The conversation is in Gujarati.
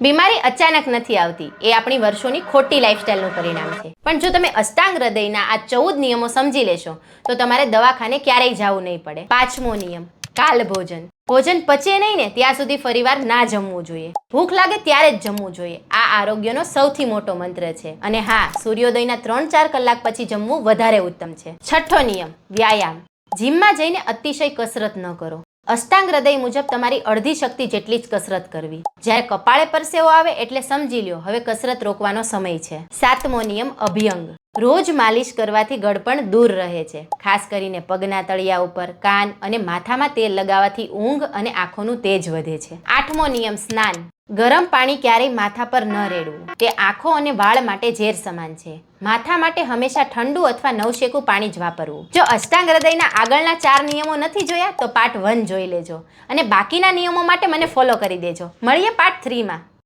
બીમારી અચાનક નથી આવતી, એ આપણી વર્ષોની ખોટી લાઈફસ્ટાઈલનું પરિણામ છે. પણ જો તમે અષ્ટાંગ હૃદયના આ 14 નિયમો સમજી લેશો તો તમારે દવાખાને ક્યારેય જવું નહીં પડે. 5મો નિયમ, કાલ ભોજન. ભોજન પચે નહીં ને ત્યાં સુધી ફરીવાર ના જમવું જોઈએ. ભૂખ લાગે ત્યારે જ જમવું જોઈએ. આ આરોગ્યનો સૌથી મોટો મંત્ર છે. અને હા, સૂર્યોદયના 3-4 કલાક પછી જમવું વધારે ઉત્તમ છે. 6થો નિયમ, વ્યાયામ. જીમમાં જઈને અતિશય કસરત ન કરો. અષ્ટાંગ હૃદય મુજબ તમારી અડધી શક્તિ જેટલી જ કસરત કરવી. જ્યારે કપાળે પરસેવો આવે એટલે સમજી લ્યો હવે કસરત રોકવાનો સમય છે. 7મો નિયમ, અભ્યંગ. રોજ માલિશ કરવાથી ગળપણ દૂર રહે છે. ખાસ કરીને પગના તળિયા ઉપર, કાન અને માથામાં તેલ લગાવવાથી ઊંઘ અને આંખોનું તેજ વધે છે. 8મો નિયમ, સ્નાન. ગરમ પાણી ક્યારેય માથા પર ન રેડવું. તે આંખો અને વાળ માટે ઝેર સમાન છે. માથા માટે હંમેશા ઠંડુ અથવા નવશેકું પાણી જ વાપરવું. જો અષ્ટાંગ હૃદયના આગળના 4 નિયમો નથી જોયા તો પાર્ટ 1 જોઈ લેજો અને બાકીના નિયમો માટે મને ફોલો કરી દેજો. મળીએ પાર્ટ 3માં.